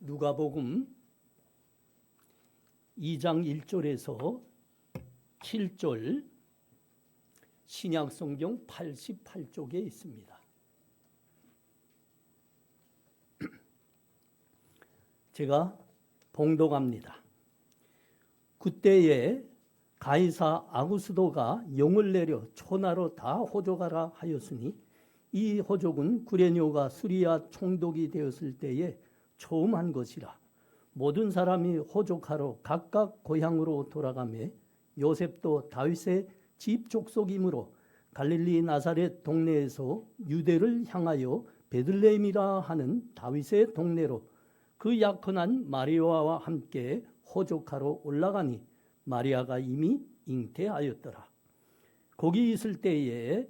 누가복음 2장 1절에서 7절 신약성경 88쪽에 있습니다. 제가 봉독합니다. 그때에 가이사 아구스도가 영을 내려 초나로 다 호족하라 하였으니 이 호족은 구레뇨가 수리아 총독이 되었을 때에 처음 한 것이라. 모든 사람이 호족하러 각각 고향으로 돌아가매 요셉도 다윗의 집 족속이므로 갈릴리 나사렛 동네에서 유대를 향하여 베들레헴이라 하는 다윗의 동네로 그 약혼한 마리아와 함께 호족하러 올라가니 마리아가 이미 잉태하였더라. 거기 있을 때에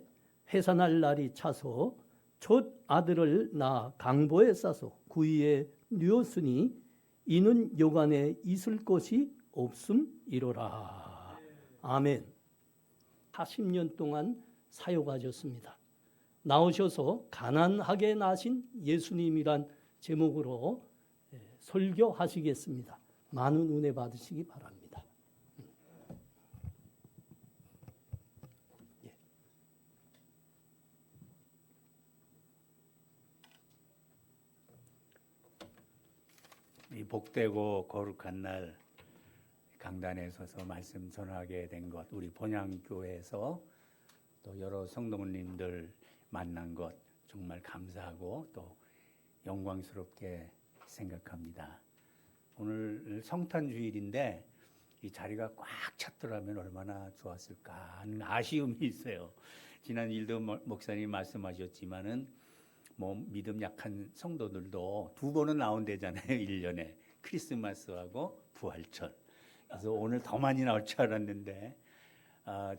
회산할 날이 차서 첫 아들을 낳아 강보에 싸서 구이에 누웠으니 이는 여관에 있을 곳이 없음이로라. 아멘. 40년 동안 사역하셨습니다. 나오셔서 가난하게 나신 예수님이란 제목으로 설교하시겠습니다. 많은 은혜 받으시기 바랍니다. 이 복되고 거룩한 날 강단에 서서 말씀 전하게 된 것, 우리 본향교회에서 또 여러 성도님들 만난 것 정말 감사하고 또 영광스럽게 생각합니다. 오늘 성탄주일인데 이 자리가 꽉 찼더라면 얼마나 좋았을까 하는 아쉬움이 있어요. 지난 일도 목사님 말씀하셨지만은 믿음 약한 성도들도 두 번은 나온대잖아요. 1년에 크리스마스하고 부활절. 그래서 오늘 더 많이 나올 줄 알았는데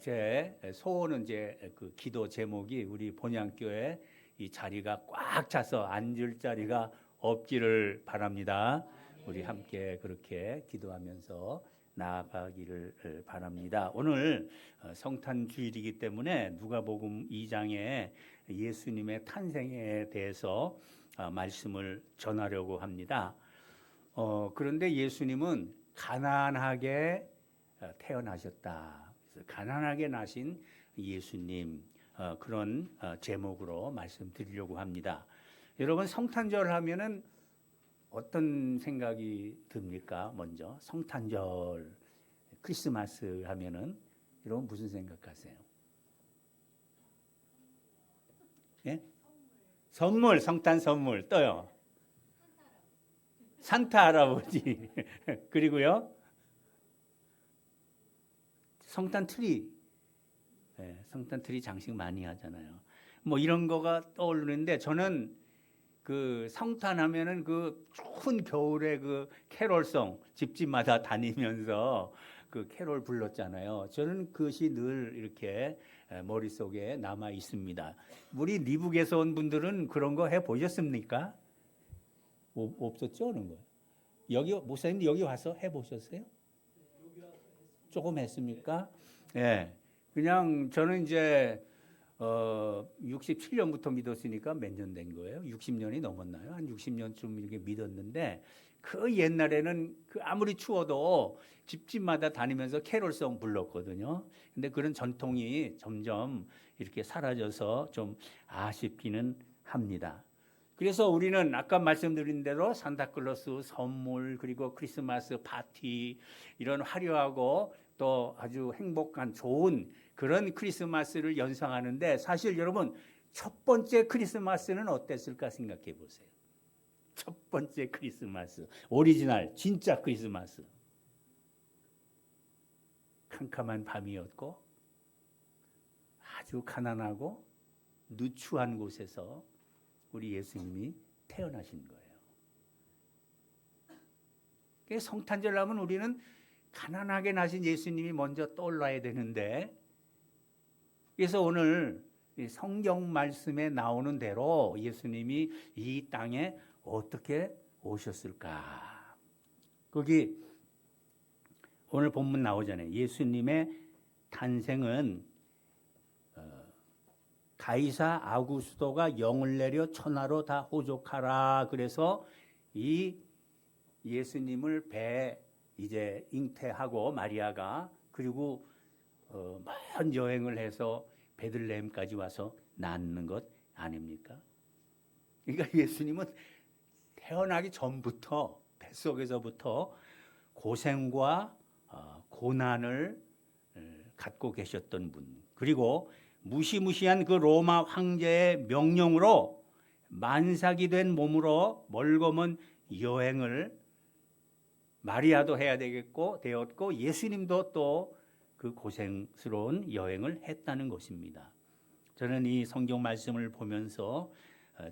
제 소원은 이제 그 기도 제목이 우리 본향교회 이 자리가 꽉 차서 앉을 자리가 없기를 바랍니다. 우리 함께 그렇게 기도하면서 나아가기를 바랍니다. 오늘 성탄주일이기 때문에 누가복음 2장에 예수님의 탄생에 대해서 말씀을 전하려고 합니다. 그런데 예수님은 가난하게 태어나셨다. 그래서 가난하게 나신 예수님, 그런 제목으로 말씀드리려고 합니다. 여러분, 성탄절 하면은 어떤 생각이 듭니까? 먼저 성탄절, 크리스마스 하면은 여러분 무슨 생각하세요? 예? 선물, 성탄 선물. 또요? 산타 할아버지. 그리고요? 성탄 트리. 네, 성탄 트리 장식 많이 하잖아요. 이런 거가 떠오르는데 저는 그 성탄하면은 그 추운 겨울에 그 캐롤송 집집마다 다니면서 그 캐롤 불렀잖아요. 저는 그것이 늘 이렇게 머릿속에 남아 있습니다. 우리 미국에서 온 분들은 그런 거 해 보셨습니까? 없었죠, 그런 거. 여기 목사님 여기 와서 해 보셨어요? 조금 했습니까? 예. 네. 그냥 저는 이제 67년부터 믿었으니까 몇 년 된 거예요? 60년이 넘었나요? 한 60년쯤 이렇게 믿었는데 그 옛날에는 그 아무리 추워도 집집마다 다니면서 캐롤송 불렀거든요. 근데 그런 전통이 점점 이렇게 사라져서 좀 아쉽기는 합니다. 그래서 우리는 아까 말씀드린 대로 산타클로스 선물 그리고 크리스마스 파티 이런 화려하고 또 아주 행복한 좋은 그런 크리스마스를 연상하는데 사실 여러분 첫 번째 크리스마스는 어땠을까 생각해 보세요. 첫 번째 크리스마스, 오리지널 진짜 크리스마스. 캄캄한 밤이었고 아주 가난하고 누추한 곳에서 우리 예수님이 태어나신 거예요. 그래서 성탄절 하면 우리는 가난하게 나신 예수님이 먼저 떠올라야 되는데 그래서 오늘 성경 말씀에 나오는 대로 예수님이 이 땅에 어떻게 오셨을까? 거기 오늘 본문 나오잖아요. 예수님의 탄생은 가이사 아구스도가 영을 내려 천하로 다 호족하라. 그래서 이 예수님을 배에 이제 잉태하고 마리아가 그리고 먼 여행을 해서 베들레헴까지 와서 낳는 것 아닙니까? 그러니까 예수님은 태어나기 전부터 뱃속에서부터 고생과 고난을 갖고 계셨던 분, 그리고 무시무시한 그 로마 황제의 명령으로 만삭이 된 몸으로 멀거먼 여행을 마리아도 해야 되었고 예수님도 또 그 고생스러운 여행을 했다는 것입니다. 저는 이 성경 말씀을 보면서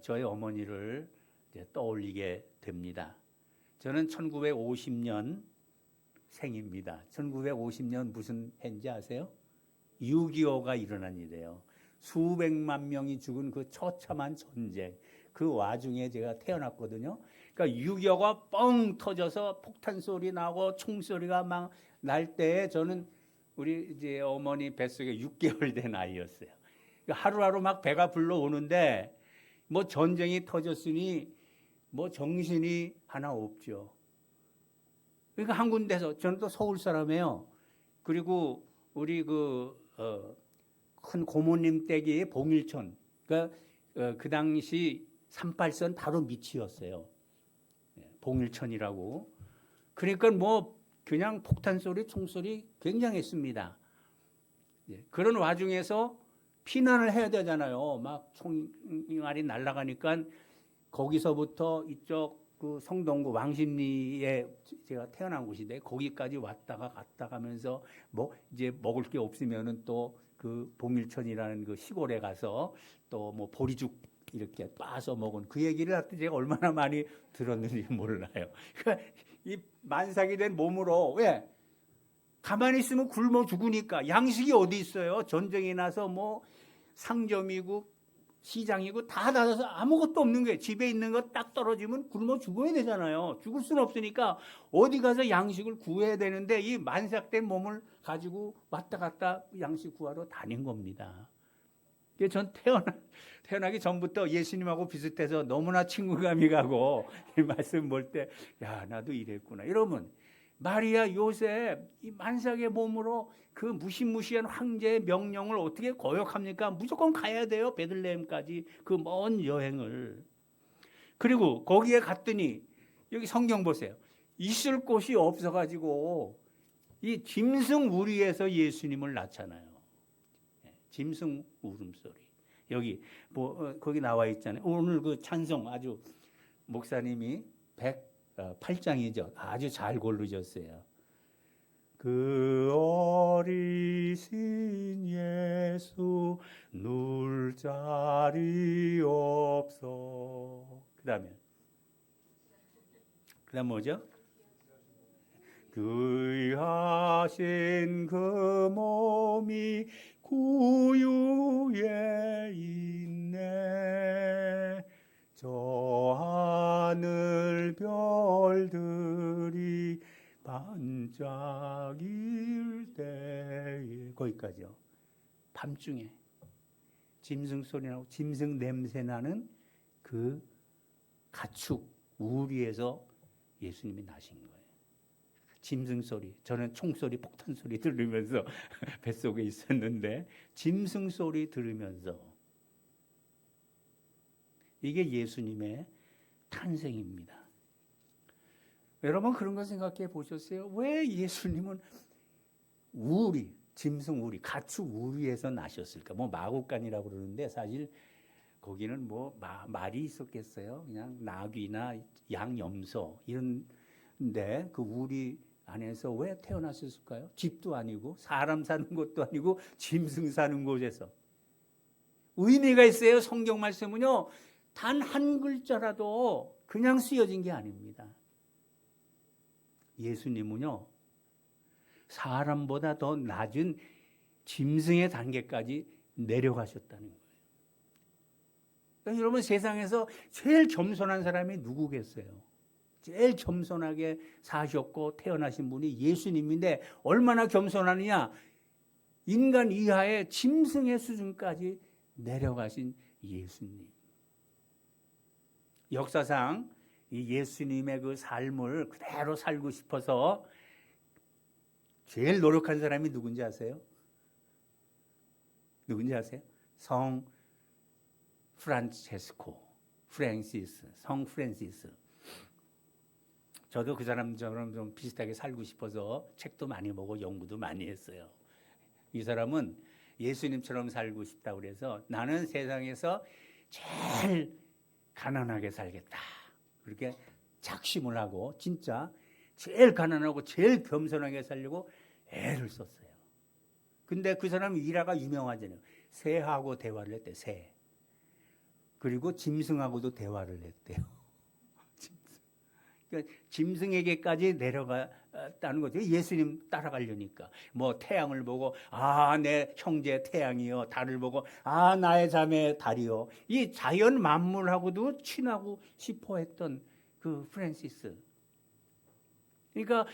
저희 어머니를 떠올리게 됩니다. 저는 1950년 생입니다. 1950년 무슨 해인지 아세요? 6.25가 일어난 일이에요. 수백만 명이 죽은 그 처참한 전쟁, 그 와중에 제가 태어났거든요. 그러니까 6.25가 뻥 터져서 폭탄 소리 나고 총소리가 막 날 때에 저는 우리 이제 어머니 뱃속에 6개월 된 아이였어요. 그러니까 하루하루 막 배가 불러오는데 뭐 전쟁이 터졌으니 뭐 정신이 하나 없죠. 그러니까 한 군데서, 저는 또 서울 사람이에요. 그리고 우리 큰 고모님 댁이 봉일천, 그러니까 그 당시 38선 바로 밑이었어요. 봉일천이라고. 그러니까 뭐 그냥 폭탄 소리, 총소리 굉장했습니다. 그런 와중에서 피난을 해야 되잖아요. 막 총알이 날아가니까 거기서부터 이쪽 그 성동구 왕십리에 제가 태어난 곳인데 거기까지 왔다가 갔다 가면서 뭐 이제 먹을 게 없으면은 또 그 봉일천이라는 그 시골에 가서 또 뭐 보리죽 이렇게 빠서 먹은 그 얘기를 하여튼 제가 얼마나 많이 들었는지 몰라요. 그러니까 이 만삭이 된 몸으로 왜 가만히 있으면 굶어 죽으니까 양식이 어디 있어요? 전쟁이 나서 뭐 상점이고 시장이고 다 닫아서 아무것도 없는 거예요. 집에 있는 거 딱 떨어지면 굶어 죽어야 되잖아요. 죽을 수는 없으니까 어디 가서 양식을 구해야 되는데 이 만삭된 몸을 가지고 왔다 갔다 양식 구하러 다닌 겁니다. 전 태어나기 전부터 예수님하고 비슷해서 너무나 친구감이 가고 이 말씀 볼 때 야, 나도 이랬구나. 이러면 마리아, 요셉 이 만삭의 몸으로 그 무시무시한 황제의 명령을 어떻게 거역합니까? 무조건 가야 돼요. 베들레헴까지 그 먼 여행을. 그리고 거기에 갔더니 여기 성경 보세요. 있을 곳이 없어가지고 이 짐승 우리에서 예수님을 낳잖아요. 짐승 울음소리. 여기 뭐 거기 나와 있잖아요. 오늘 그 찬송 아주 목사님이 108장이죠. 아주 잘 고르셨어요. 그 어리신 예수 누울 자리 없어. 그다음 뭐죠? 귀하신 그 몸이 구유에 있네. 저 하늘 별들이 반짝일 때에. 거기까지요. 밤중에 짐승 소리 나고 짐승 냄새 나는 그 가축 우리에서 예수님이 나신 거예요. 짐승 소리, 저는 총소리, 폭탄 소리 들으면서 뱃속에 있었는데 짐승 소리 들으면서 이게 예수님의 탄생입니다. 여러분 그런 거 생각해 보셨어요? 왜 예수님은 우리, 짐승 우리, 가축 우리에서 나셨을까? 뭐 마구간이라고 그러는데 사실 거기는 뭐 말이 있었겠어요? 그냥 나귀나 양염소 이런데 그 우리 안에서 왜 태어났을까요? 집도 아니고 사람 사는 곳도 아니고 짐승 사는 곳에서. 의미가 있어요. 성경 말씀은요. 단 한 글자라도 그냥 쓰여진 게 아닙니다. 예수님은요. 사람보다 더 낮은 짐승의 단계까지 내려가셨다는 거예요. 그러니까 여러분 세상에서 제일 겸손한 사람이 누구겠어요? 제일 겸손하게 사셨고 태어나신 분이 예수님인데 얼마나 겸손하느냐? 인간 이하의 짐승의 수준까지 내려가신 예수님. 역사상 이 예수님의 그 삶을 그대로 살고 싶어서 제일 노력한 사람이 누군지 아세요? 누군지 아세요? 성 프란시스. 저도 그 사람처럼 좀 비슷하게 살고 싶어서 책도 많이 보고 연구도 많이 했어요. 이 사람은 예수님처럼 살고 싶다고 그래서 나는 세상에서 제일 가난하게 살겠다. 그렇게 작심을 하고 진짜 제일 가난하고 제일 겸손하게 살려고 애를 썼어요. 근데 그 사람 일화가 유명하잖아요. 새하고 대화를 했대요. 새. 그리고 짐승하고도 대화를 했대요. 그러니까 짐승에게까지 내려갔다는 거죠. 예수님 따라가려니까. 뭐 태양을 보고 내 형제 태양이요. 달을 보고 나의 자매 달이요. 이 자연 만물하고도 친하고 싶어 했던 그 프란시스. 그러니까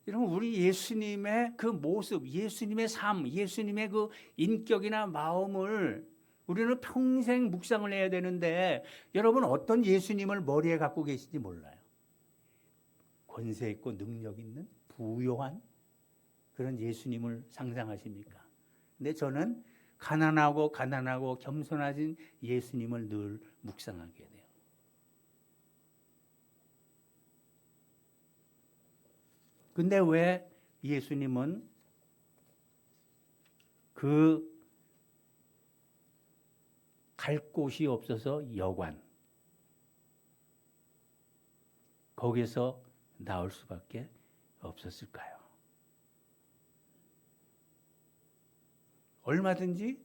여러분 우리 예수님의 그 모습, 예수님의 삶, 예수님의 그 인격이나 마음을 우리는 평생 묵상을 해야 되는데 여러분 어떤 예수님을 머리에 갖고 계신지 몰라요. 권세 있고 능력 있는 부요한 그런 예수님을 상상하십니까? 근데 저는 가난하고 겸손하신 예수님을 늘 묵상하게 돼요. 근데 왜 예수님은 그 갈 곳이 없어서 여관 거기서 나올 수밖에 없었을까요? 얼마든지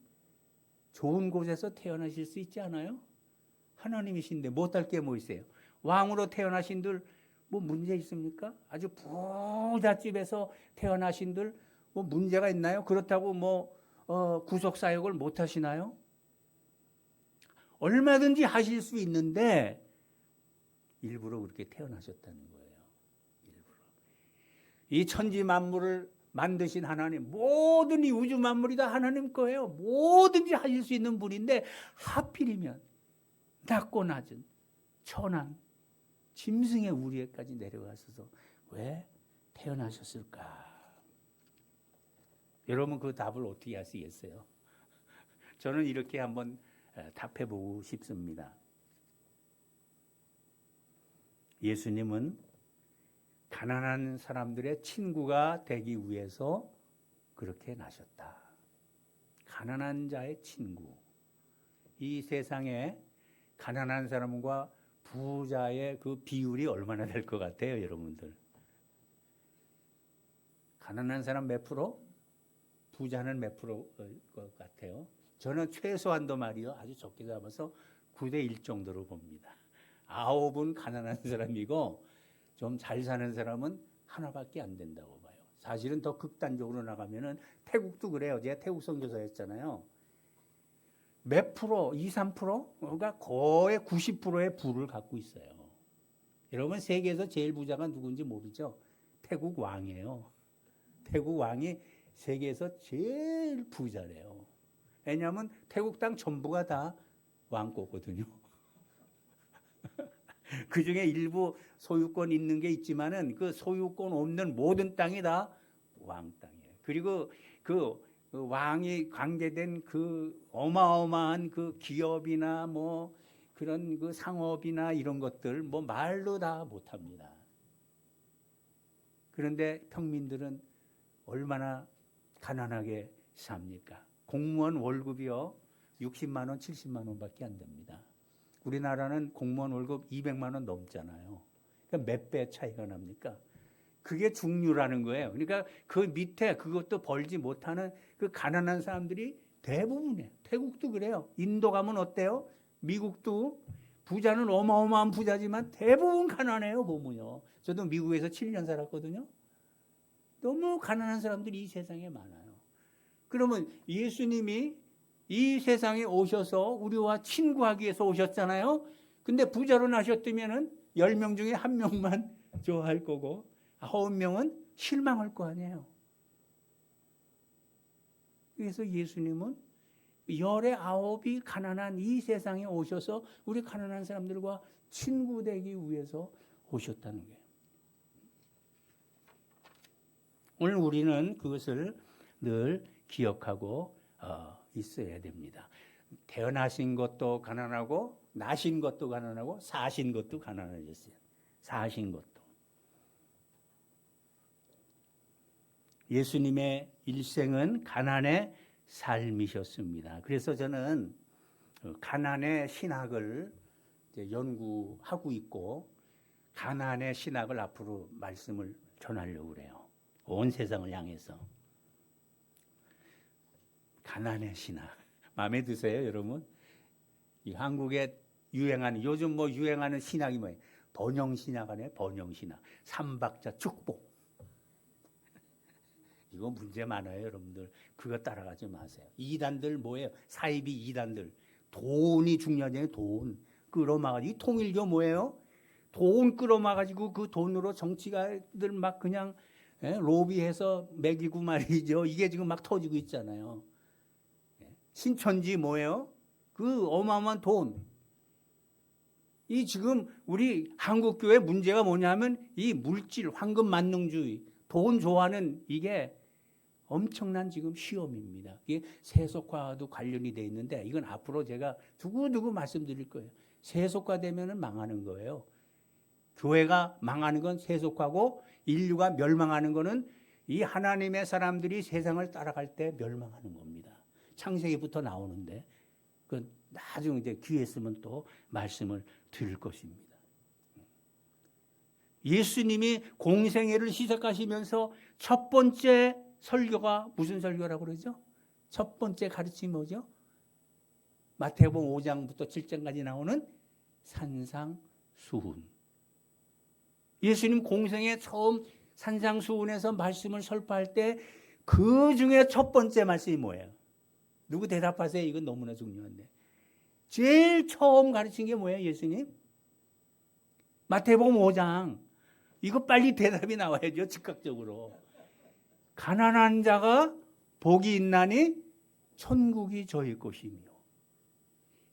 좋은 곳에서 태어나실 수 있지 않아요? 하나님이신데 못할 게 뭐 있어요? 왕으로 태어나신들 뭐 문제 있습니까? 아주 부잣집에서 태어나신들 뭐 문제가 있나요? 그렇다고 뭐 구속 사역을 못 하시나요? 얼마든지 하실 수 있는데 일부러 그렇게 태어나셨다는 거예요. 일부러. 이 천지 만물을 만드신 하나님, 모든 이 우주 만물이 다 하나님 거예요. 뭐든지 하실 수 있는 분인데 하필이면 낮고 낮은 천한 짐승의 우리에까지 내려가셔서 왜 태어나셨을까? 여러분 그 답을 어떻게 하시겠어요? 저는 이렇게 한번 답해보고 싶습니다. 예수님은 가난한 사람들의 친구가 되기 위해서 그렇게 나셨다. 가난한 자의 친구. 이 세상에 가난한 사람과 부자의 그 비율이 얼마나 될 것 같아요, 여러분들? 가난한 사람 몇 프로? 부자는 몇 프로일 것 같아요? 저는 최소한도 말이요, 아주 적게 잡아서 9대 1 정도로 봅니다. 9은 가난한 사람이고 좀 잘 사는 사람은 하나밖에 안 된다고 봐요. 사실은 더 극단적으로 나가면은 태국도 그래요. 제가 태국 선교사였잖아요. 몇 프로, 2, 3%가 거의 90%의 부를 갖고 있어요. 여러분 세계에서 제일 부자가 누군지 모르죠? 태국 왕이에요. 태국 왕이 세계에서 제일 부자래요. 왜냐하면 태국 땅 전부가 다 왕 거거든요. 그 중에 일부 소유권 있는 게 있지만은 그 소유권 없는 모든 땅이 다 왕 땅이에요. 그리고 그 왕이 관계된 그 어마어마한 그 기업이나 뭐 그런 그 상업이나 이런 것들 뭐 말로 다 못합니다. 그런데 평민들은 얼마나 가난하게 삽니까? 공무원 월급이요 60만 원, 70만 원밖에 안 됩니다. 우리나라는 공무원 월급 200만 원 넘잖아요. 그러니까 몇 배 차이가 납니까? 그게 중류라는 거예요. 그러니까 그 밑에 그것도 벌지 못하는 그 가난한 사람들이 대부분이에요. 태국도 그래요. 인도 가면 어때요? 미국도 부자는 어마어마한 부자지만 대부분 가난해요, 보면요. 저도 미국에서 7년 살았거든요. 너무 가난한 사람들이 이 세상에 많아요. 그러면 예수님이 이 세상에 오셔서 우리와 친구하기 위해서 오셨잖아요. 근데 부자로 나셨다면은 10명 중에 1명만 좋아할 거고 9명은 실망할 거 아니에요. 그래서 예수님은 열의 아홉이 가난한 이 세상에 오셔서 우리 가난한 사람들과 친구 되기 위해서 오셨다는 거예요. 오늘 우리는 그것을 늘 기억하고 있어야 됩니다. 태어나신 것도 가난하고 나신 것도 가난하고 사신 것도 가난해졌어요. 사신 것도. 예수님의 일생은 가난의 삶이셨습니다. 그래서 저는 가난의 신학을 이제 연구하고 있고 가난의 신학을 앞으로 말씀을 전하려고 그래요. 온 세상을 향해서. 가난의 신학. 마음에 드세요, 여러분? 이 한국에 유행하는 요즘 뭐 유행하는 신학이 뭐예요? 번영 신학 아니에요? 번영 신학. 삼박자 축복. 이거 문제 많아요, 여러분들. 그거 따라가지 마세요. 이단들 뭐예요? 사이비 이단들. 돈이 중요하잖아요, 돈. 끌어막아가지고. 이 통일교 뭐예요? 돈 끌어막아가지고 그 돈으로 정치가들 막 그냥 로비해서 매기고 말이죠. 이게 지금 막 터지고 있잖아요. 신천지 뭐예요? 그 어마어마한 돈. 이 지금 우리 한국교회 문제가 뭐냐면 이 물질, 황금 만능주의, 돈 좋아하는 이게 엄청난 지금 시험입니다. 이게 세속화도 관련이 돼 있는데 이건 앞으로 제가 두고두고 말씀드릴 거예요. 세속화되면 망하는 거예요. 교회가 망하는 건 세속화고 인류가 멸망하는 거는 이 하나님의 사람들이 세상을 따라갈 때 멸망하는 겁니다. 창세기부터 나오는데 그 나중에 이제 기회 있으면 또 말씀을 드릴 것입니다. 예수님이 공생애를 시작하시면서 첫 번째 설교가 무슨 설교라고 그러죠? 첫 번째 가르침이 뭐죠? 마태복음 5장부터 7장까지 나오는 산상수훈. 예수님 공생애 처음 산상수훈에서 말씀을 설파할 때 그 중에 첫 번째 말씀이 뭐예요? 누구 대답하세요? 이건 너무나 중요한데. 제일 처음 가르친 게 뭐예요, 예수님? 마태복음 5장. 이거 빨리 대답이 나와야죠, 즉각적으로. 가난한 자가 복이 있나니 천국이 저희 것이며.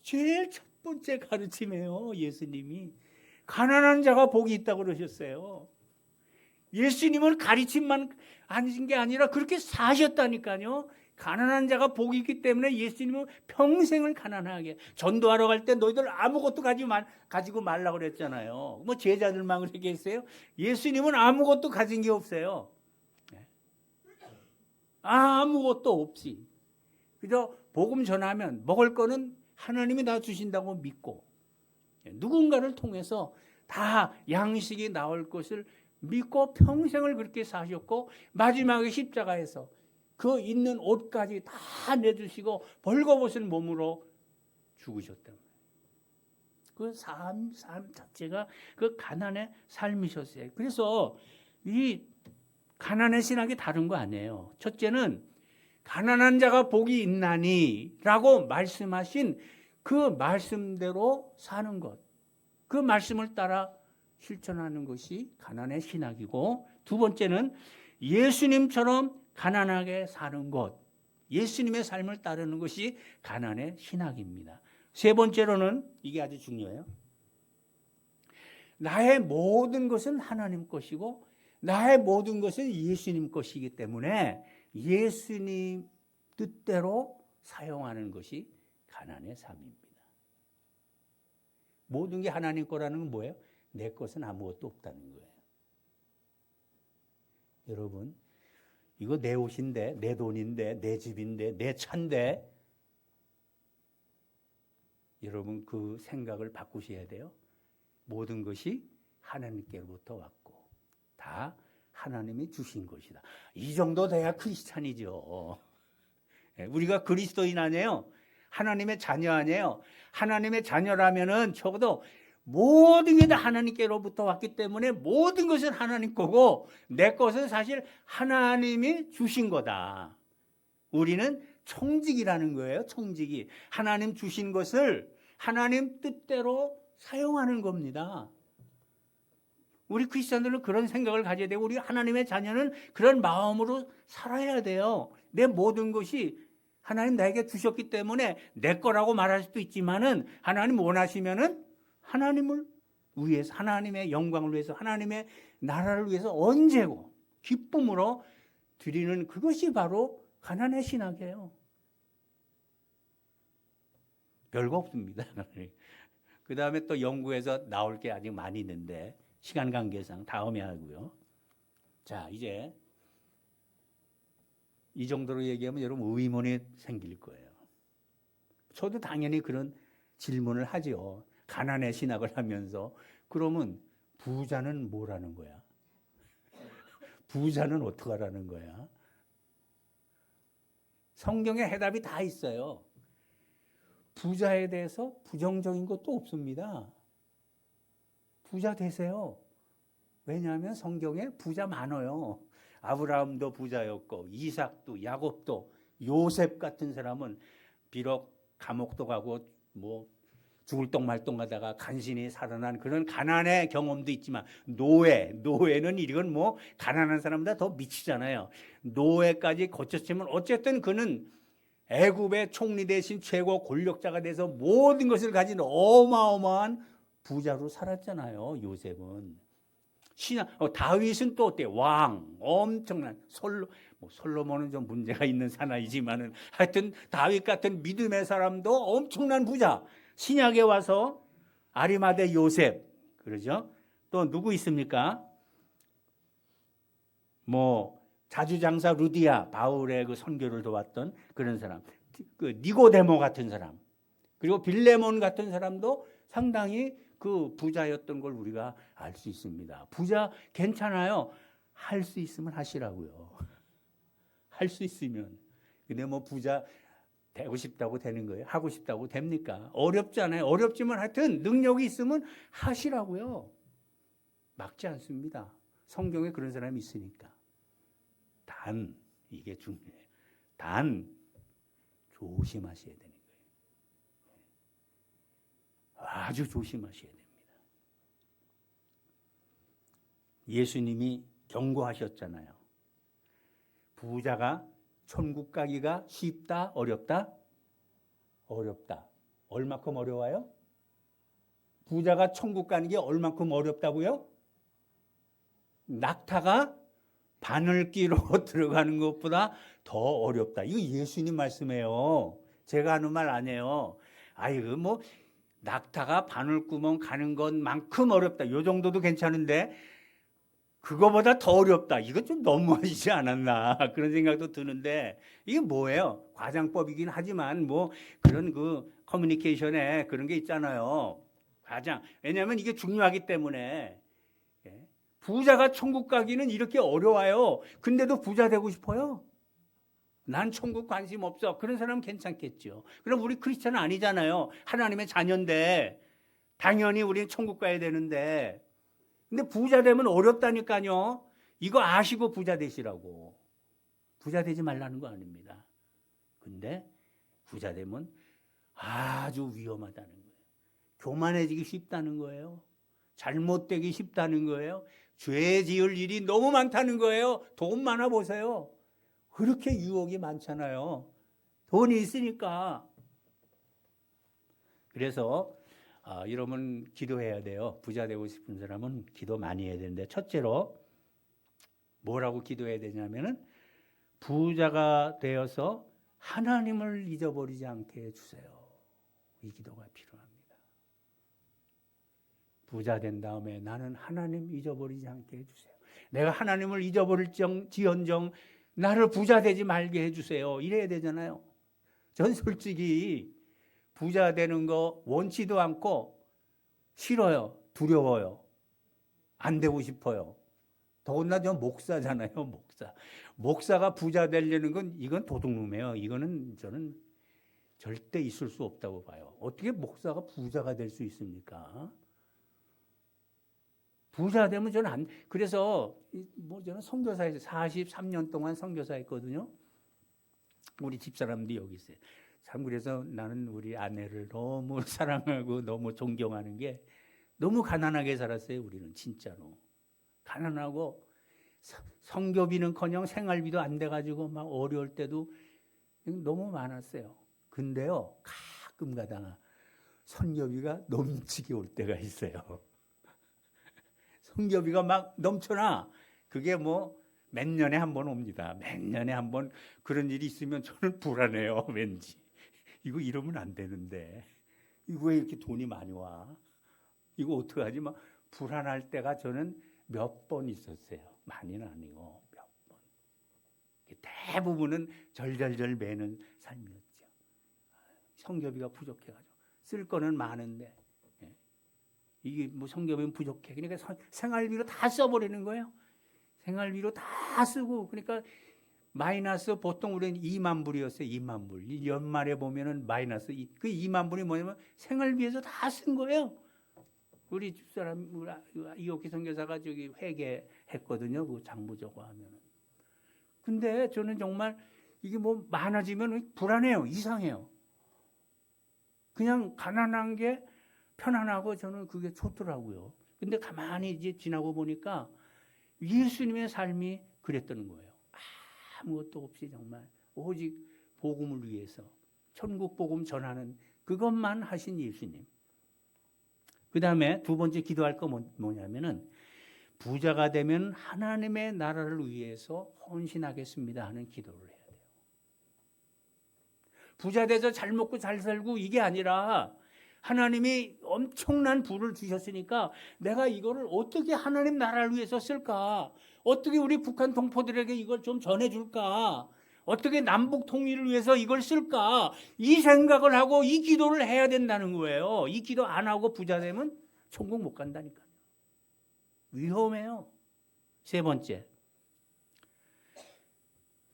제일 첫 번째 가르침이에요, 예수님이. 가난한 자가 복이 있다고 그러셨어요. 예수님은 가르침만 하신 게 아니라 그렇게 사셨다니까요. 가난한 자가 복이 있기 때문에 예수님은 평생을 가난하게. 전도하러 갈 때 너희들 아무것도 가지고 말라고 그랬잖아요. 뭐 제자들만 그렇게 했어요? 예수님은 아무것도 가진 게 없어요. 아무것도 없이. 그저 복음 전하면 먹을 거는 하나님이 다 주신다고 믿고 누군가를 통해서 다 양식이 나올 것을 믿고 평생을 그렇게 사셨고 마지막에 십자가에서 그 있는 옷까지 다 내주시고 벌거벗은 몸으로 죽으셨다. 그 삶 자체가 그 가난의 삶이셨어요. 그래서 이 가난의 신학이 다른 거 아니에요. 첫째는 가난한 자가 복이 있나니 라고 말씀하신 그 말씀대로 사는 것. 그 말씀을 따라 실천하는 것이 가난의 신학이고, 두 번째는 예수님처럼 가난하게 사는 것. 예수님의 삶을 따르는 것이 가난의 신학입니다. 세 번째로는 이게 아주 중요해요. 나의 모든 것은 하나님 것이고 나의 모든 것은 예수님 것이기 때문에 예수님 뜻대로 사용하는 것이 가난의 삶입니다. 모든 게 하나님 거라는 건 뭐예요? 내 것은 아무것도 없다는 거예요. 여러분, 이거 내 옷인데, 내 돈인데, 내 집인데, 내 차인데, 여러분 그 생각을 바꾸셔야 돼요. 모든 것이 하나님께로부터 왔고 다 하나님이 주신 것이다. 이 정도 돼야 크리스찬이죠. 우리가 그리스도인 아니에요? 하나님의 자녀 아니에요? 하나님의 자녀라면은 적어도 모든 게 다 하나님께로부터 왔기 때문에 모든 것은 하나님 거고 내 것은 사실 하나님이 주신 거다. 우리는 청직이라는 거예요. 청직이. 하나님 주신 것을 하나님 뜻대로 사용하는 겁니다. 우리 크리스천들은 그런 생각을 가져야 되고 우리 하나님의 자녀는 그런 마음으로 살아야 돼요. 내 모든 것이 하나님 나에게 주셨기 때문에 내 거라고 말할 수도 있지만은 하나님 원하시면은 하나님을 위해서, 하나님의 영광을 위해서, 하나님의 나라를 위해서 언제고 기쁨으로 드리는 그것이 바로 가난의 신학이에요. 별거 없습니다. 그 다음에 또 연구에서 나올 게 아직 많이 있는데 시간 관계상 다음에 하고요. 자, 이제 이 정도로 얘기하면 여러분 의문이 생길 거예요. 저도 당연히 그런 질문을 하죠. 가난의 신학을 하면서 그러면 부자는 뭐라는 거야? 부자는 어떻게 하라는 거야? 성경에 해답이 다 있어요. 부자에 대해서 부정적인 것도 없습니다. 부자 되세요. 왜냐하면 성경에 부자 많아요. 아브라함도 부자였고 이삭도 야곱도 요셉 같은 사람은 비록 감옥도 가고 뭐 죽을 똥 말똥 하다가 간신히 살아난 그런 가난의 경험도 있지만 노예는 이건 뭐 가난한 사람보다 더 미치잖아요. 노예까지 거쳤지만 어쨌든 그는 애굽의 총리 대신 최고 권력자가 돼서 모든 것을 가진 어마어마한 부자로 살았잖아요. 요셉은. 다윗은 또 어때? 왕, 엄청난 솔로몬은 좀 문제가 있는 사나이지만은 하여튼 다윗 같은 믿음의 사람도 엄청난 부자. 신약에 와서 아리마대 요셉, 그러죠? 또 누구 있습니까? 자주장사 루디아, 바울의 그 선교를 도왔던 그런 사람, 그 니고데모 같은 사람, 그리고 빌레몬 같은 사람도 상당히 그 부자였던 걸 우리가 알 수 있습니다. 부자 괜찮아요. 할 수 있으면 하시라고요. 할 수 있으면. 근데 부자 되고 싶다고 되는 거예요? 하고 싶다고 됩니까? 어렵잖아요. 어렵지만 하여튼 능력이 있으면 하시라고요. 막지 않습니다. 성경에 그런 사람이 있으니까. 단, 이게 중요해요. 단, 조심하셔야 되는 거예요. 아주 조심하셔야 됩니다. 예수님이 경고하셨잖아요. 부자가 천국 가기가 쉽다, 어렵다? 어렵다. 얼마큼 어려워요? 부자가 천국 가는 게 얼마큼 어렵다고요? 낙타가 바늘 끼로 들어가는 것보다 더 어렵다. 이거 예수님 말씀이에요. 제가 하는 말 아니에요. 아이고 낙타가 바늘구멍 가는 것만큼 어렵다. 요 정도도 괜찮은데 그거보다 더 어렵다. 이거 좀 너무하시지 않았나 그런 생각도 드는데 이게 뭐예요? 과장법이긴 하지만 그런 그 커뮤니케이션에 그런 게 있잖아요. 과장. 왜냐하면 이게 중요하기 때문에. 부자가 천국 가기는 이렇게 어려워요. 근데도 부자 되고 싶어요? 난 천국 관심 없어. 그런 사람은 괜찮겠죠. 그럼 우리 크리스찬은 아니잖아요. 하나님의 자녀인데 당연히 우리는 천국 가야 되는데 근데 부자 되면 어렵다니까요. 이거 아시고 부자 되시라고. 부자 되지 말라는 거 아닙니다. 근데 부자 되면 아주 위험하다는 거예요. 교만해지기 쉽다는 거예요. 잘못되기 쉽다는 거예요. 죄 지을 일이 너무 많다는 거예요. 돈 많아 보세요. 그렇게 유혹이 많잖아요. 돈이 있으니까. 그래서 여러분 기도해야 돼요. 부자 되고 싶은 사람은 기도 많이 해야 되는데 첫째로 뭐라고 기도해야 되냐면은 부자가 되어서 하나님을 잊어버리지 않게 해주세요. 이 기도가 필요합니다. 부자 된 다음에 나는 하나님 잊어버리지 않게 해주세요. 내가 하나님을 잊어버릴지언정 나를 부자 되지 말게 해주세요. 이래야 되잖아요. 전 솔직히 부자 되는 거 원치도 않고 싫어요. 두려워요. 안 되고 싶어요. 더군다나 저 목사잖아요. 목사가 부자 되려는 건 이건 도둑놈이에요. 이거는 저는 절대 있을 수 없다고 봐요. 어떻게 목사가 부자가 될 수 있습니까? 부자 되면 저는 그래서 저는 선교사에서 43년 동안 선교사했거든요. 우리 집사람들이 여기 있어요. 참 그래서 나는 우리 아내를 너무 사랑하고 너무 존경하는 게 너무 가난하게 살았어요. 우리는 진짜로 가난하고 선교비는커녕 생활비도 안 돼가지고 막 어려울 때도 너무 많았어요. 근데요, 가끔가다가 선교비가 넘치게 올 때가 있어요. 선교비가 막 넘쳐나. 그게 뭐 몇 년에 한 번 옵니다. 몇 년에 한 번 그런 일이 있으면 저는 불안해요. 왠지 이거 이러면 안 되는데 이거 왜 이렇게 돈이 많이 와? 이거 어떡하지? 막 불안할 때가 저는 몇 번 있었어요. 많이는 아니고 몇 번. 대부분은 절절절 매는 삶이었죠. 성교비가 부족해가지고 쓸 거는 많은데 이게 뭐 성교비는 부족해. 그러니까 생활비로 다 써버리는 거예요. 생활비로 다 쓰고 그러니까 마이너스 보통 우리는 2만 불이었어요. 2만 불. 이 연말에 보면은 마이너스 그 2만 불이 뭐냐면 생활비에서 다 쓴 거예요. 우리 집사람 이옥희 선교사가 저기 회계했거든요. 그 장부저고 하면은. 근데 저는 정말 이게 뭐 많아지면 불안해요. 이상해요. 그냥 가난한 게 편안하고 저는 그게 좋더라고요. 근데 가만히 이제 지나고 보니까 예수님의 삶이 그랬던 거예요. 아무것도 없이 정말 오직 복음을 위해서 천국 복음 전하는 그것만 하신 예수님. 그 다음에 두 번째 기도할 거 뭐냐면은 부자가 되면 하나님의 나라를 위해서 헌신하겠습니다 하는 기도를 해야 돼요. 부자 돼서 잘 먹고 잘 살고 이게 아니라 하나님이 엄청난 부를 주셨으니까 내가 이거를 어떻게 하나님 나라를 위해서 쓸까? 어떻게 우리 북한 동포들에게 이걸 좀 전해줄까? 어떻게 남북 통일을 위해서 이걸 쓸까? 이 생각을 하고 이 기도를 해야 된다는 거예요. 이 기도 안 하고 부자 되면 천국 못 간다니까요. 위험해요. 세 번째,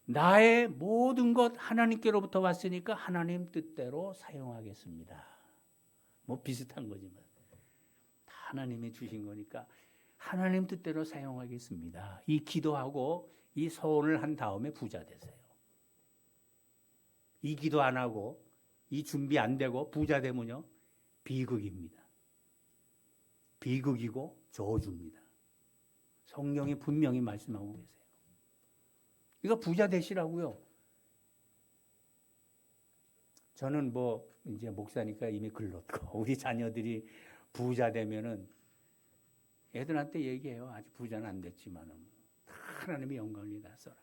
나의 모든 것 하나님께로부터 왔으니까 하나님 뜻대로 사용하겠습니다. 뭐 비슷한 거지만 다 하나님이 주신 거니까 하나님 뜻대로 사용하겠습니다. 이 기도하고 이 서원을 한 다음에 부자 되세요. 이 기도 안 하고 이 준비 안 되고 부자 되면요 비극입니다. 비극이고 저주입니다. 성경이 분명히 말씀하고 계세요. 이거 부자 되시라고요. 저는 뭐 이제 목사니까 이미 글렀고 우리 자녀들이 부자 되면은 애들한테 얘기해요. 아직 부자는 안 됐지만은 하나님의 영광을 다 써라.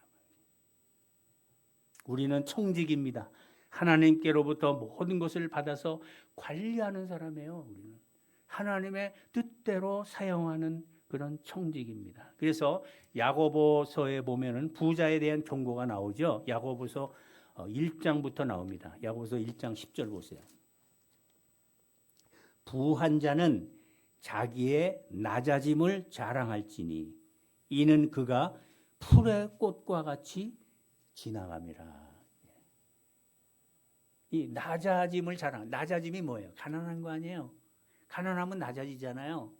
우리는 청직입니다. 하나님께로부터 모든 것을 받아서 관리하는 사람이에요. 우리는 하나님의 뜻대로 사용하는 그런 청직입니다. 그래서 야고보서에 보면은 부자에 대한 경고가 나오죠. 야고보서 1장부터 나옵니다. 야고보서 1장 10절 보세요. 부한 자는 자기의 낮아짐을 자랑할지니 이는 그가 풀의 꽃과 같이 지나감이라. 이 낮아짐을 자랑. 낮아짐이 뭐예요? 가난한 거 아니에요? 가난하면 낮아지잖아요.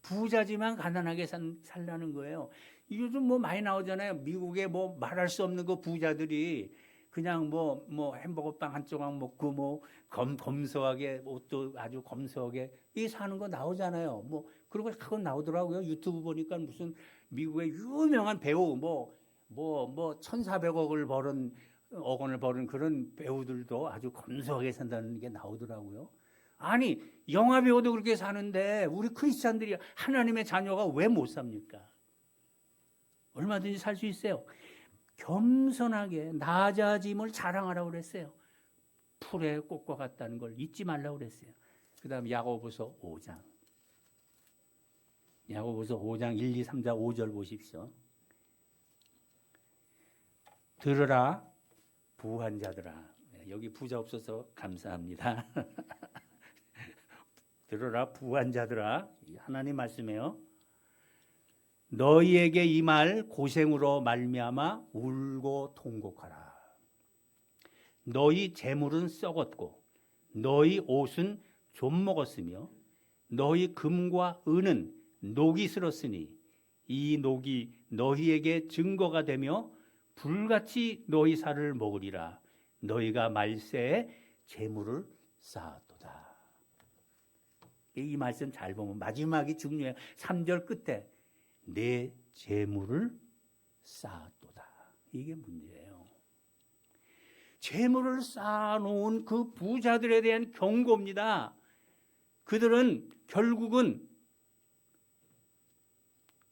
부자지만 가난하게 살라는 거예요. 요즘 뭐 많이 나오잖아요. 미국에 뭐 말할 수 없는 그 부자들이 그냥 뭐 햄버거빵 한 조각 먹고 뭐 검소하게 옷도 아주 검소하게 이 사는 거 나오잖아요. 뭐 그런 거 그건 나오더라고요. 유튜브 보니까 무슨 미국의 유명한 배우 뭐 1,400억을 벌은 억 원을 벌은 그런 배우들도 아주 검소하게 산다는 게 나오더라고요. 아니 영화 배우도 그렇게 사는데 우리 크리스찬들이 하나님의 자녀가 왜 못 삽니까? 얼마든지 살 수 있어요. 겸손하게 낮아짐을 자랑하라고 그랬어요. 풀의 꽃과 같다는 걸 잊지 말라고 그랬어요. 그 다음 야고보서 5장. 야고보서 5장 1, 2, 3, 4, 5절 보십시오. 들으라 부한 자들아. 여기 부자 없어서 감사합니다. 들으라 부한 자들아. 하나님 말씀이에요. 너희에게 이 말 고생으로 말미암아 울고 통곡하라. 너희 재물은 썩었고 너희 옷은 좀 먹었으며 너희 금과 은은 녹이 슬었으니 이 녹이 너희에게 증거가 되며 불같이 너희 살을 먹으리라. 너희가 말세에 재물을 쌓았도다. 이 말씀 잘 보면 마지막이 중요해요. 3절 끝에 내 재물을 쌓았도다. 이게 문제예요. 재물을 쌓아놓은 그 부자들에 대한 경고입니다. 그들은 결국은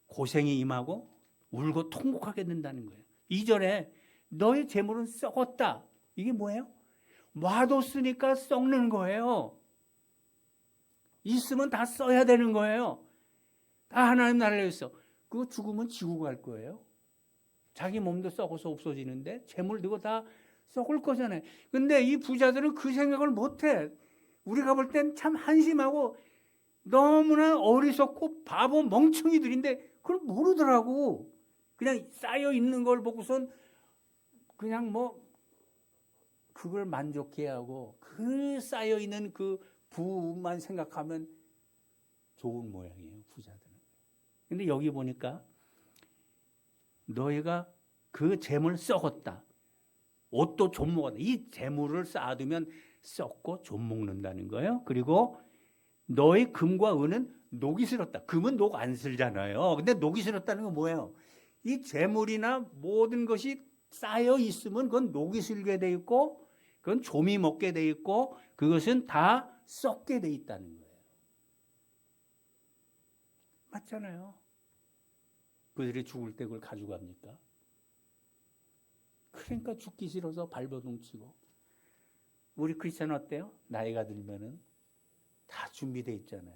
고생이 임하고 울고 통곡하게 된다는 거예요. 2절에 너의 재물은 썩었다. 이게 뭐예요? 놔뒀으니까 썩는 거예요. 있으면 다 써야 되는 거예요. 다 하나님 나라를 위해서. 그거 죽으면 지고 갈 거예요. 자기 몸도 썩어서 없어지는데 재물 넣고 다 썩을 거잖아요. 근데 이 부자들은 그 생각을 못해. 우리가 볼 땐 참 한심하고 너무나 어리석고 바보 멍청이들인데 그걸 모르더라고. 그냥 쌓여 있는 걸 보고선 그냥 뭐 그걸 만족해 하고 그 쌓여 있는 그 부만 생각하면 좋은 모양이에요, 부자들은. 근데 여기 보니까 너희가 그 재물 썩었다. 옷도 좀 먹었다. 이 재물을 쌓아두면 썩고 좀 먹는다는 거예요. 그리고 너의 금과 은은 녹이 슬었다. 금은 녹 안 슬잖아요. 근데 녹이 슬었다는 건 뭐예요? 이 재물이나 모든 것이 쌓여 있으면 그건 녹이 슬게 돼 있고 그건 좀이 먹게 돼 있고 그것은 다 썩게 돼 있다는 거예요. 맞잖아요. 그들이 죽을 때 그걸 가져갑니까? 그러니까 죽기 싫어서 발버둥 치고. 우리 크리스천 어때요? 나이가 들면은 다 준비되어 있잖아요.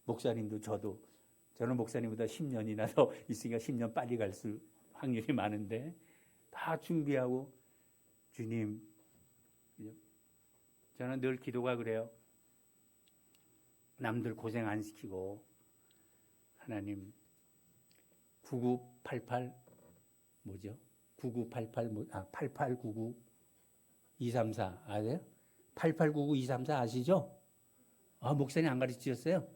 목사님도 저는 목사님보다 10년이나 더 있으니까 10년 빨리 갈 확률이 많은데 다 준비하고 주님, 저는 늘 기도가 그래요. 남들 고생 안 시키고 하나님 9988 뭐죠? 9988 8899 234 아세요? 8899 234 아시죠? 목사님 안 가르치셨어요?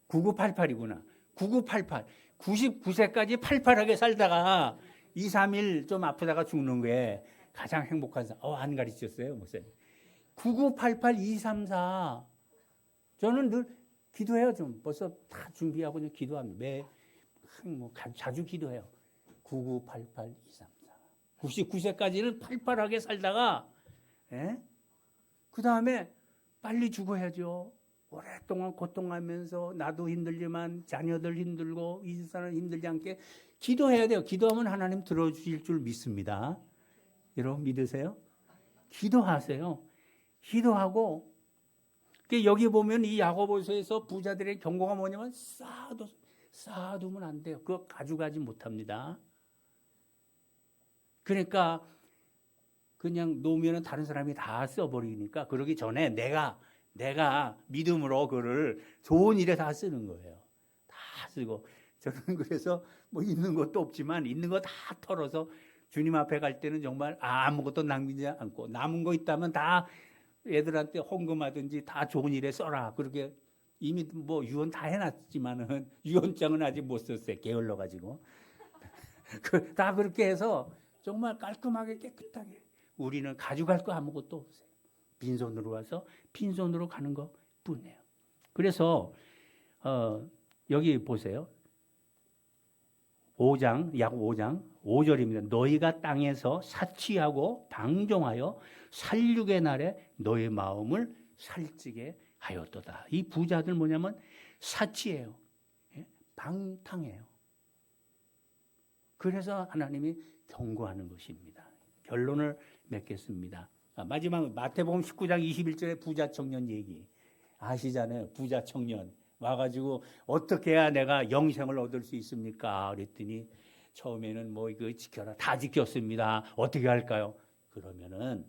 9988이구나. 9988. 99세까지 팔팔하게 살다가 2, 3일 좀 아프다가 죽는 게 가장 행복한 사람. 안 가르치셨어요, 목사님? 9988 234. 저는 늘 기도해요, 좀. 벌써 다 준비하고 그냥 기도합니다. 자주 기도해요. 9988 234. 99세까지는 팔팔하게 살다가, 그 다음에 빨리 죽어야죠. 오랫동안 고통하면서 나도 힘들지만 자녀들 힘들고 이 세상은 힘들지 않게 기도해야 돼요. 기도하면 하나님 들어주실 줄 믿습니다. 여러분 믿으세요? 기도하세요. 기도하고 여기 보면 이 야고보서에서 부자들의 경고가 뭐냐면 쌓아두면 안 돼요. 그거 가져가지 못합니다. 그러니까 그냥 놓으면 다른 사람이 다 써버리니까 그러기 전에 내가 믿음으로 그를 좋은 일에 다 쓰는 거예요. 다 쓰고 저는 그래서 뭐 있는 것도 없지만 있는 거 다 털어서 주님 앞에 갈 때는 정말 아무것도 남기지 않고 남은 거 있다면 다 애들한테 헌금하든지 다 좋은 일에 써라. 그렇게 이미 뭐 유언 다 해놨지만은 유언장은 아직 못 썼어요. 게을러 가지고 다 그렇게 해서 정말 깔끔하게 깨끗하게 우리는 가져갈 거 아무것도 없어요. 빈손으로 와서 빈손으로 가는 것 뿐이에요. 그래서 여기 보세요. 5장, 약 5장 5절입니다. 너희가 땅에서 사치하고 방종하여 살육의 날에 너희 마음을 살찌게 하였도다. 이 부자들 뭐냐면 사치예요. 방탕해요. 그래서 하나님이 경고하는 것입니다. 결론을 맺겠습니다. 마지막 마태복음 19장 21절에 부자 청년 얘기 아시잖아요. 부자 청년 와가지고 어떻게 해야 내가 영생을 얻을 수 있습니까? 그랬더니 처음에는 뭐 이거 지켜라. 다 지켰습니다. 어떻게 할까요? 그러면은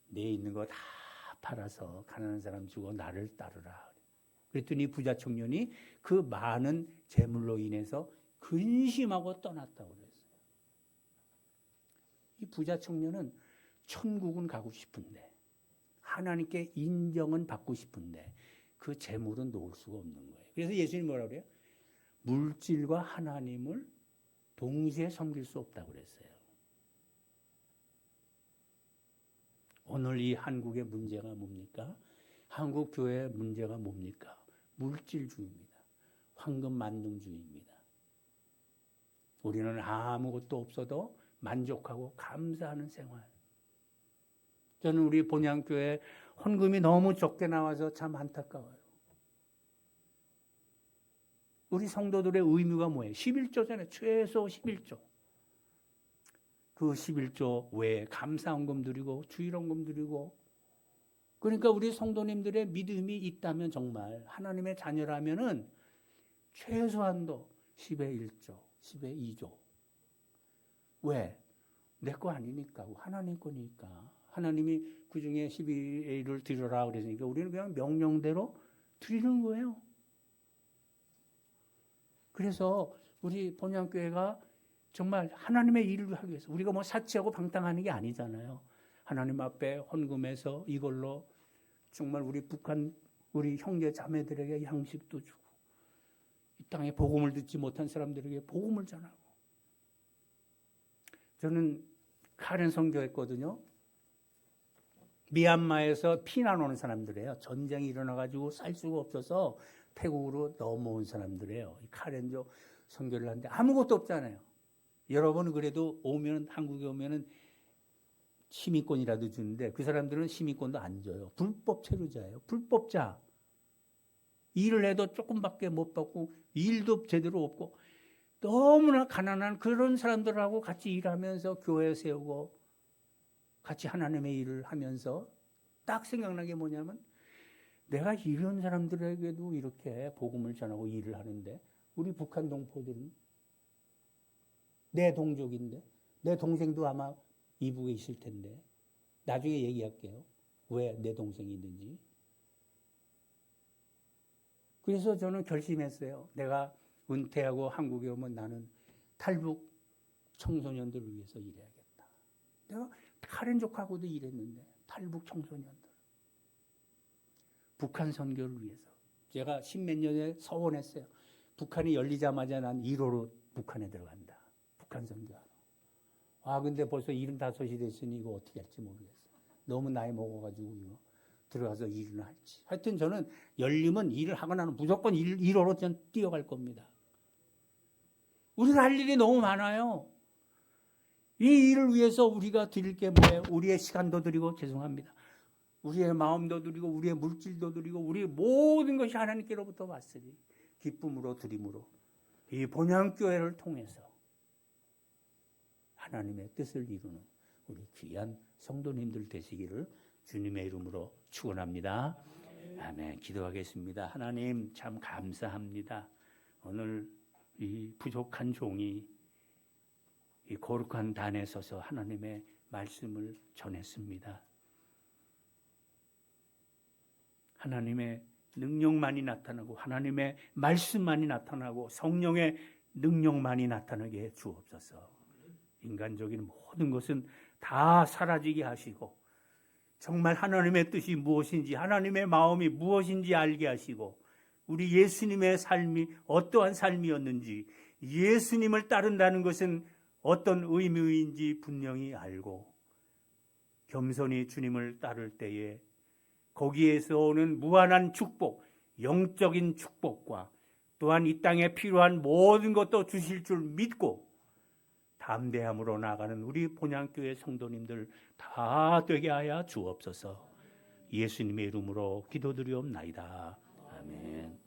내 있는 거 다 팔아서 가난한 사람 주고 나를 따르라. 그랬더니 부자 청년이 그 많은 재물로 인해서 근심하고 떠났다고 그랬어요. 이 부자 청년은 천국은 가고 싶은데 하나님께 인정은 받고 싶은데 그 재물은 놓을 수가 없는 거예요. 그래서 예수님이 뭐라고 그래요? 물질과 하나님을 동시에 섬길 수 없다고 그랬어요. 오늘 이 한국의 문제가 뭡니까? 한국 교회의 문제가 뭡니까? 물질주의입니다. 황금 만능주의입니다. 우리는 아무것도 없어도 만족하고 감사하는 생활. 저는 우리 본향교회 헌금이 너무 적게 나와서 참 안타까워요. 우리 성도들의 의무가 뭐예요? 11조잖아요. 최소 11조. 그 11조 외에 감사헌금 드리고 주일헌금 드리고, 그러니까 우리 성도님들의 믿음이 있다면, 정말 하나님의 자녀라면은 최소한도 10의 1조, 10의 2조. 왜? 내 거 아니니까. 하나님 거니까. 하나님이 그 중에 12의 1을 드려라 그랬으니까 우리는 그냥 명령대로 드리는 거예요. 그래서 우리 본향교회가 정말 하나님의 일을 하기 위해서, 우리가 뭐 사치하고 방탕하는 게 아니잖아요. 하나님 앞에 헌금해서 이걸로 정말 우리 북한 우리 형제 자매들에게 양식도 주고, 이 땅에 복음을 듣지 못한 사람들에게 복음을 전하고. 저는 카렌 선교했거든요. 미얀마에서 피난 오는 사람들이에요. 전쟁이 일어나가지고 살 수가 없어서 태국으로 넘어온 사람들이에요. 카렌조 선교를 하는데 아무것도 없잖아요. 여러분은 그래도 오면, 한국에 오면은 시민권이라도 주는데 그 사람들은 시민권도 안 줘요. 불법 체류자예요. 불법자. 일을 해도 조금밖에 못 받고 일도 제대로 없고 너무나 가난한 그런 사람들하고 같이 일하면서 교회 세우고 같이 하나님의 일을 하면서 딱 생각난 게 뭐냐면, 내가 이런 사람들에게도 이렇게 복음을 전하고 일을 하는데 우리 북한 동포들은 내 동족인데, 내 동생도 아마 이북에 있을 텐데, 나중에 얘기할게요. 왜 내 동생이 있는지. 그래서 저는 결심했어요. 내가 은퇴하고 한국에 오면 나는 탈북 청소년들을 위해서 일해야겠다. 내가 카렌족하고도 일했는데 탈북 청소년들, 북한 선교를 위해서. 제가 10몇 년에 서원했어요. 북한이 열리자마자 난 1호로 북한에 들어간다. 북한 선교하러. 근데 벌써 75이 됐으니 이거 어떻게 할지 모르겠어요. 너무 나이 먹어가지고 이거 들어가서 일을 할지. 하여튼 저는 열리면 일을 하고 나는 무조건 1호로 전 뛰어갈 겁니다. 우리가 할 일이 너무 많아요. 이 일을 위해서 우리가 드릴 게 뭐예요? 우리의 시간도 드리고, 죄송합니다, 우리의 마음도 드리고, 우리의 물질도 드리고, 우리의 모든 것이 하나님께로부터 왔으니 기쁨으로 드림으로 이 본향교회를 통해서 하나님의 뜻을 이루는 우리 귀한 성도님들 되시기를 주님의 이름으로 축원합니다. 아멘. 기도하겠습니다. 하나님 참 감사합니다. 오늘 이 부족한 종이 이 거룩한 단에 서서 하나님의 말씀을 전했습니다. 하나님의 능력만이 나타나고, 하나님의 말씀만이 나타나고, 성령의 능력만이 나타나게 해 주옵소서. 인간적인 모든 것은 다 사라지게 하시고, 정말 하나님의 뜻이 무엇인지, 하나님의 마음이 무엇인지 알게 하시고, 우리 예수님의 삶이 어떠한 삶이었는지, 예수님을 따른다는 것은 어떤 의미인지 분명히 알고, 겸손히 주님을 따를 때에 거기에서 오는 무한한 축복, 영적인 축복과 또한 이 땅에 필요한 모든 것도 주실 줄 믿고 담대함으로 나아가는 우리 본향교회 성도님들 다 되게 하여 주옵소서. 예수님의 이름으로 기도드리옵나이다. 아멘.